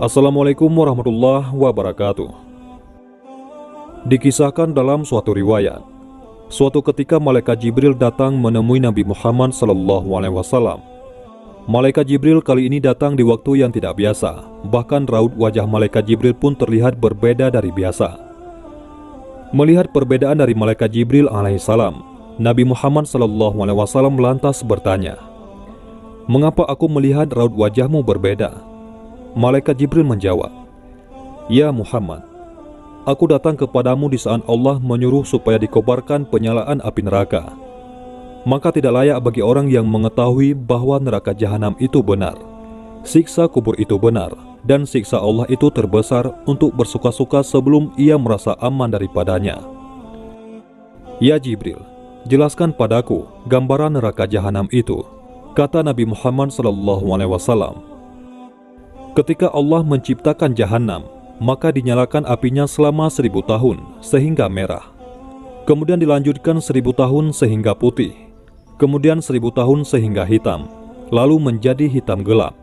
Assalamualaikum warahmatullahi wabarakatuh. Dikisahkan dalam suatu riwayat, suatu ketika malaikat Jibril datang menemui Nabi Muhammad SAW. Malaikat Jibril kali ini datang di waktu yang tidak biasa. Bahkan raut wajah malaikat Jibril pun terlihat berbeda dari biasa. Melihat perbedaan dari malaikat Jibril alaihissalam, Nabi Muhammad SAW lantas bertanya, "Mengapa aku melihat raut wajahmu berbeda?" Malaikat Jibril menjawab, "Ya Muhammad, aku datang kepadamu di saat Allah menyuruh supaya dikobarkan penyalaan api neraka. Maka tidak layak bagi orang yang mengetahui bahwa neraka jahanam itu benar, siksa kubur itu benar, dan siksa Allah itu terbesar untuk bersuka-suka sebelum ia merasa aman daripadanya. Ya Jibril, jelaskan padaku gambaran neraka jahanam itu," kata Nabi Muhammad SAW. Ketika Allah menciptakan jahanam, maka dinyalakan apinya selama 1000 tahun sehingga merah. Kemudian dilanjutkan 1000 tahun sehingga putih. Kemudian 1000 tahun sehingga hitam, lalu menjadi hitam gelap,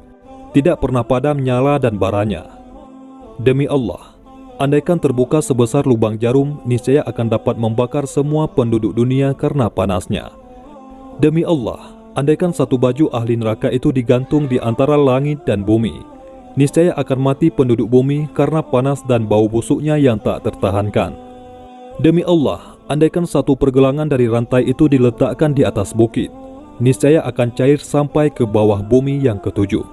tidak pernah padam nyala dan baranya. Demi Allah, andaikan terbuka sebesar lubang jarum, niscaya akan dapat membakar semua penduduk dunia karena panasnya. Demi Allah, andaikan satu baju ahli neraka itu digantung di antara langit dan bumi, niscaya akan mati penduduk bumi karena panas dan bau busuknya yang tak tertahankan. Demi Allah, andaikan satu pergelangan dari rantai itu diletakkan di atas bukit, niscaya akan cair sampai ke bawah bumi yang ketujuh.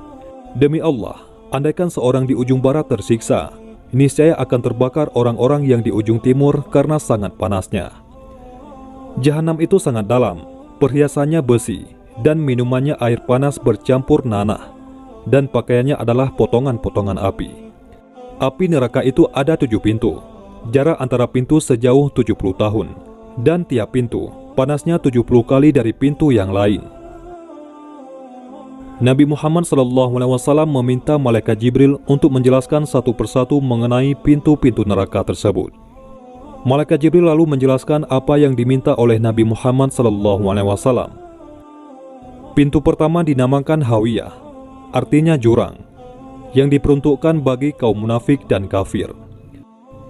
Demi Allah, andaikan seorang di ujung barat tersiksa, niscaya akan terbakar orang-orang yang di ujung timur karena sangat panasnya. Jahanam itu sangat dalam, perhiasannya besi, dan minumannya air panas bercampur nanah, dan pakaiannya adalah potongan-potongan api. Api neraka itu ada 7 pintu. Jarak antara pintu sejauh 70 tahun, dan tiap pintu panasnya 70 kali dari pintu yang lain. Nabi Muhammad SAW meminta malaikat Jibril untuk menjelaskan satu persatu mengenai pintu-pintu neraka tersebut. Malaikat Jibril lalu menjelaskan apa yang diminta oleh Nabi Muhammad SAW. Pintu pertama dinamakan Hawiyah, artinya jurang, yang diperuntukkan bagi kaum munafik dan kafir.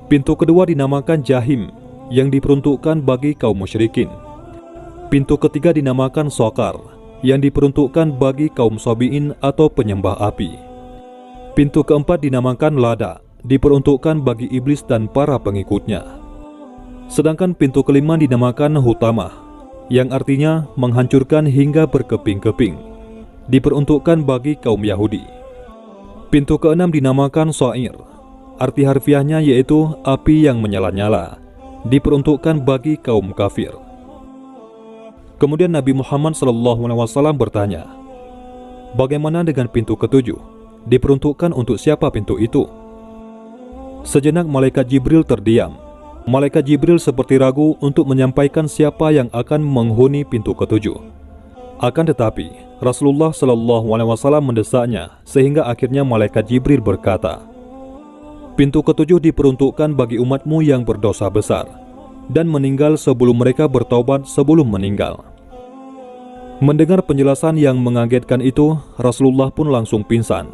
Pintu kedua dinamakan Jahim, yang diperuntukkan bagi kaum musyrikin. Pintu ketiga dinamakan Sokar, yang diperuntukkan bagi kaum Sabi'in atau penyembah api. Pintu keempat dinamakan Lada, diperuntukkan bagi iblis dan para pengikutnya. Sedangkan pintu kelima dinamakan Hutamah, yang artinya menghancurkan hingga berkeping-keping, diperuntukkan bagi kaum Yahudi. Pintu keenam dinamakan Sa'ir, arti harfiahnya yaitu api yang menyala-nyala, diperuntukkan bagi kaum kafir. Kemudian Nabi Muhammad SAW bertanya, "Bagaimana dengan pintu ketujuh? Diperuntukkan untuk siapa pintu itu?" Sejenak malaikat Jibril terdiam. Malaikat Jibril seperti ragu untuk menyampaikan siapa yang akan menghuni pintu ketujuh. Akan tetapi Rasulullah SAW mendesaknya, sehingga akhirnya malaikat Jibril berkata, "Pintu ketujuh diperuntukkan bagi umatmu yang berdosa besar dan meninggal sebelum mereka bertaubat sebelum meninggal." Mendengar penjelasan yang mengagetkan itu, Rasulullah pun langsung pingsan.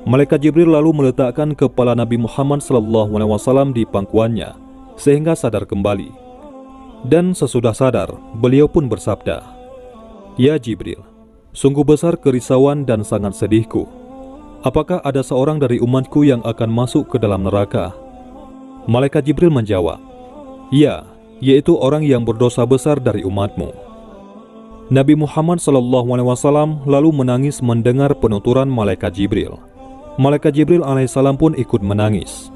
Malaikat Jibril lalu meletakkan kepala Nabi Muhammad SAW di pangkuannya sehingga sadar kembali. Dan sesudah sadar, beliau pun bersabda, "Ya Jibril, sungguh besar kerisauan dan sangat sedihku. Apakah ada seorang dari umatku yang akan masuk ke dalam neraka?" Malaikat Jibril menjawab, "Ya, yaitu orang yang berdosa besar dari umatmu." Nabi Muhammad SAW lalu menangis mendengar penuturan malaikat Jibril. Malaikat Jibril alaihissalam pun ikut menangis.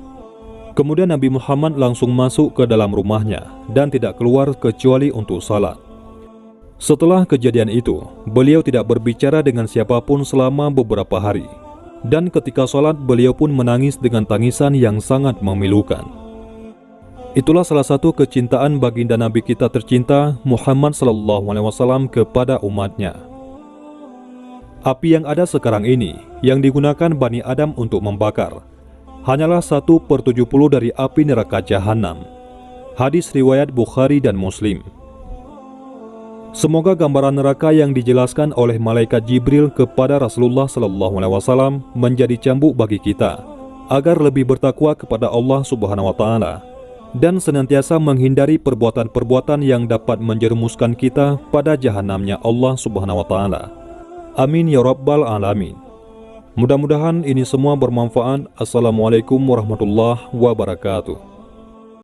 Kemudian Nabi Muhammad langsung masuk ke dalam rumahnya dan tidak keluar kecuali untuk salat. Setelah kejadian itu, beliau tidak berbicara dengan siapapun selama beberapa hari. Dan ketika sholat, beliau pun menangis dengan tangisan yang sangat memilukan. Itulah salah satu kecintaan baginda Nabi kita tercinta Muhammad SAW kepada umatnya. Api yang ada sekarang ini, yang digunakan Bani Adam untuk membakar, hanyalah 1/70 dari api neraka jahanam. Hadis riwayat Bukhari dan Muslim. Semoga gambaran neraka yang dijelaskan oleh malaikat Jibril kepada Rasulullah SAW menjadi cambuk bagi kita, agar lebih bertakwa kepada Allah Subhanahu wa Ta'ala dan senantiasa menghindari perbuatan-perbuatan yang dapat menjerumuskan kita pada jahanamnya Allah Subhanahu wa Ta'ala. Amin ya Rabbal Alamin. Mudah-mudahan ini semua bermanfaat. Assalamualaikum warahmatullahi wabarakatuh.